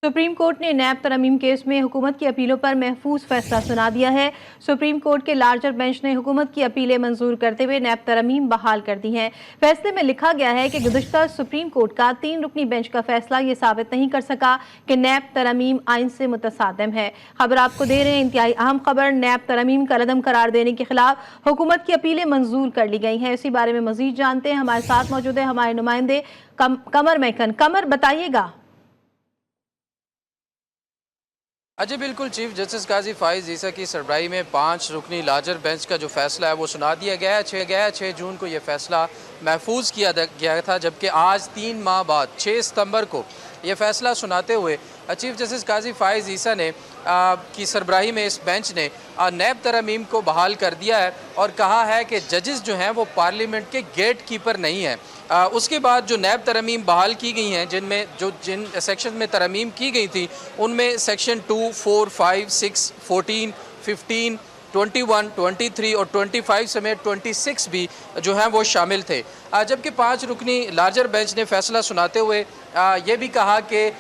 Supreme court ने नैब तरमीम case में हुकूमत की अपीलों पर महफूज फैसला सुना दिया है। सुप्रीम कोर्ट के लार्जर बेंच ने हुकूमत की अपीलें मंजूर करते हुए नैब तरमीम बहाल कर दी हैं। फैसले में लिखा गया है कि गुज़श्ता सुप्रीम कोर्ट का 3 रुकनी बेंच का फैसला ये साबित नहीं कर सका कि नैब तरमीम आइन से मुतसादिम है। खबर आपको दे रहे हैं, इंतहाई अहम खबर, नैब तरमीम का रदम करार देने के खिलाफ हुकूमत की अपीलें मंजूर कर ली गई हैं। इसी बारे में मजीद जानते हैं, हमारे साथ मौजूद है हमारे नुमाइंदे कमर महकन। कमर, बताइएगा। जी बिल्कुल, चीफ जस्टिस काजी फाइज ईसा की सरबराही में 5 रुकनी लार्जर बेंच का जो फैसला है वो सुना दिया गया है। 6 जून को ये फैसला महफूज किया गया था, जबकि आज 3 माह बाद 6 सितंबर को ये फैसला सुनाते हुए चीफ जस्टिस काजी फाइज ईसा ने की सरबराही में इस बेंच ने नैब तरमीम को बहाल कर दिया है और कहा है कि जजेस जो हैं वो पार्लियामेंट के गेट कीपर नहीं हैं। उसके बाद जो नैब तरमीम बहाल की गई हैं, जिन सेक्शन में तरमीम की गई थी, उनमें सेक्शन 2, 4, 5, 6, 14, 15, 21, 23 और 25 समेत 26 भी जो हैं वो शामिल थे। जबकि 5 रुकनी लार्जर बेंच ने फैसला सुनाते हुए ये भी कहा कि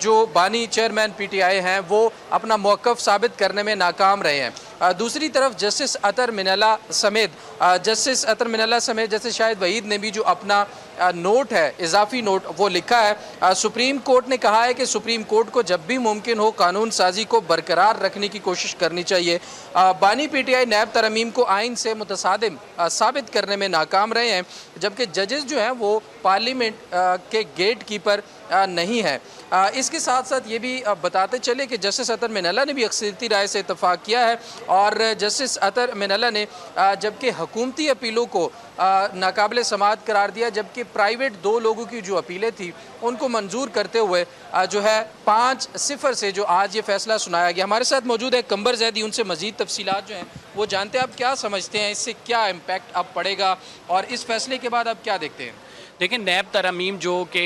जो बानी चेयरमैन पीटीआई हैं वो अपना मौक़िफ़ साबित करने में नाकाम रहे हैं। दूसरी तरफ जस्टिस अतर मिनल्ला समेत जस्टिस शाहिद वहीद ने भी जो अपना नोट है, इजाफी नोट, वो लिखा है। सुप्रीम कोर्ट ने कहा है कि सुप्रीम कोर्ट को जब भी मुमकिन हो कानून साजी को बरकरार रखने की कोशिश करनी चाहिए। बानी पीटीआई नैब तरमीम को आइन से मुतसादिम साबित करने में नाकाम रहे हैं, जबकि जजेस जो हैं वो पार्लियामेंट के गेट कीपर नहीं है। इसके साथ साथ ये भी बताते चले कि जस्टिस अतर मिनल्ला ने भी अक्सरियती राय से इत्तफाक किया है और जस्टिस अतर मिनल्ला ने जबकि हुकूमती अपीलों को नाकाबिल समाअत करार दिया, जबकि प्राइवेट 2 लोगों की जो अपीलें थी उनको मंजूर करते हुए जो है 5-0 से जो आज ये फैसला सुनाया गया। हमारे साथ मौजूद है कंबर जैदी, उनसे मज़ीद तफसीलात जो हैं वो जानते हैं। आप क्या समझते हैं, इससे क्या इम्पैक्ट अब पड़ेगा और इस फैसले के बाद आप क्या देखते हैं? लेकिन नैब तरमीम जो कि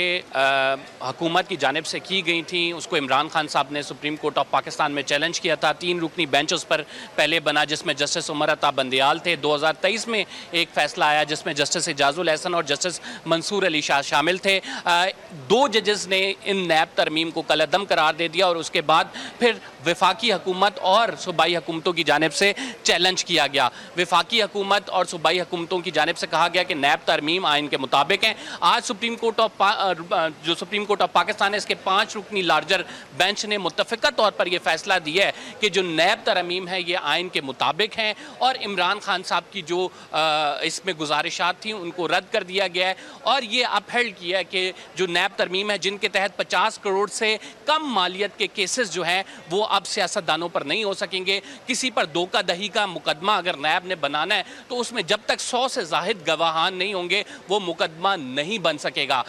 हुकूमत की जानिब से की गई थी, उसको इमरान खान साहब ने सुप्रीम कोर्ट ऑफ पाकिस्तान में चैलेंज किया था। 3 रुकनी बेंच उस पर पहले बना, जिसमें जस्टिस उमर अता बंदियाल थे। 2023 में एक फ़ैसला आया जिसमें जस्टिस एजाजुल एहसन और जस्टिस मंसूर अली शाह शामिल थे। 2 जजेस ने इन नैब तरमीम को कलअदम करार दे दिया और उसके बाद फिर वफाकी हुकूमत और सूबाई हुकूमतों की जानिब से चैलेंज किया गया। वफाकी हुकूमत और सूबाई हुकूमतों की जानिब से कहा गया कि नैब तरमीम आइन के मुताबिक हैं। आज सुप्रीम कोर्ट ऑफ पाकिस्तान है, इसके 5 रुकनी लार्जर बेंच ने मुत्तफ़िक़ा तौर पर यह फैसला दिया है कि जो नैब तरमीम है ये आइन के मुताबिक हैं और इमरान खान साहब की जो इसमें गुजारिशात थी उनको रद्द कर दिया गया है और ये अपहेल्ड किया है कि जो नैब तरमीम है जिनके तहत 50 करोड़ से कम मालियत के केसेस जो हैं वो अब सियासतदानों पर नहीं हो सकेंगे। किसी पर धोखाधड़ी का मुकदमा अगर नैब ने बनाना है तो उसमें जब तक 100 से ज़ाहिद गवाहान नहीं होंगे वो मुकदमा नहीं बन सकेगा।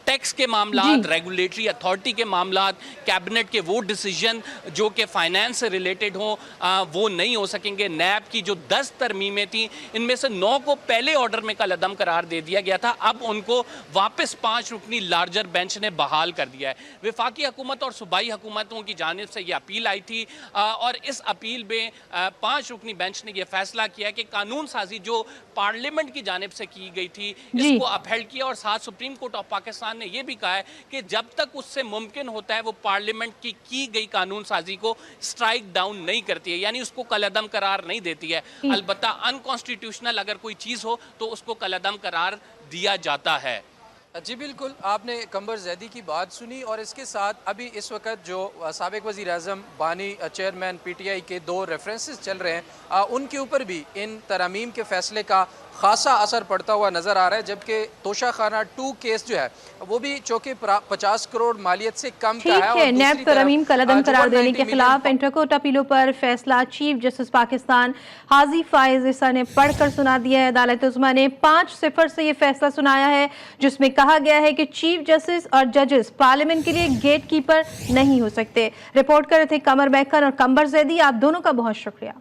टैक्स के मामलात, रेगुलेटरी अथॉरिटी के मामलात, कैबिनेट के वो डिसीजन जो कि फाइनेंस से रिलेटेड हों वो नहीं हो सकेंगे। नैब की जो 10 तरमीमें थी इनमें से 9 को पहले ऑर्डर में कलअदम करार दे दिया गया था, अब उनको वापस 5 रुकनी लार्जर बेंच ने बहाल कर दिया है। वफाकी हुकूमत और सूबाई हुकूमतों की जानिब से ये अपील आई थी और इस अपील में 5 रुकनी बेंच ने यह फैसला किया कि कानून साजी जो पार्लियामेंट की जानिब से की गई थी इसको अपहेल्ड किया और साथ सुप्रीम कोर्ट ऑफ पाकिस्तान ने यह भी कहा है कि जब तक उससे मुमकिन होता है वो पार्लियामेंट की गई कानून साजी को स्ट्राइक डाउन नहीं करती है, यानी उसको कलअदम करार नहीं देती है। अलबत्ता अनकॉन्स्टिट्यूशनल अगर कोई चीज़ हो तो उसको कलअदम करार दिया जाता है। जी बिल्कुल, आपने कंबर जैदी की बात सुनी और इसके साथ अभी इस वक्त जो साबिक वज़ीर आज़म बानी चेयरमैन पीटीआई के 2 रेफरेंसेस चल रहे हैं उनके ऊपर भी इन तरमीम के फैसले का खासा असर पड़ता हुआ नज़र आ रहा है, जबकि तोशाखाना 2 केस जो है वो भी चौके 50 करोड़ मालियत से कम का है। और नैब तरमीम कलअदम करार देने के खिलाफ इंटरकोर्ट अपीलों पर फैसला चीफ जस्टिस पाकिस्तान हाजी फाइज ईसा ने पढ़कर सुना दिया है। अदालत उज़्मा ने 5-0 से ये फैसला सुनाया है जिसमें कहा गया है कि चीफ जस्टिस और जजेस पार्लियामेंट के लिए गेट कीपर नहीं हो सकते। रिपोर्ट कर रहे थे कमर महकन और कंबर जैदी, आप दोनों का बहुत शुक्रिया।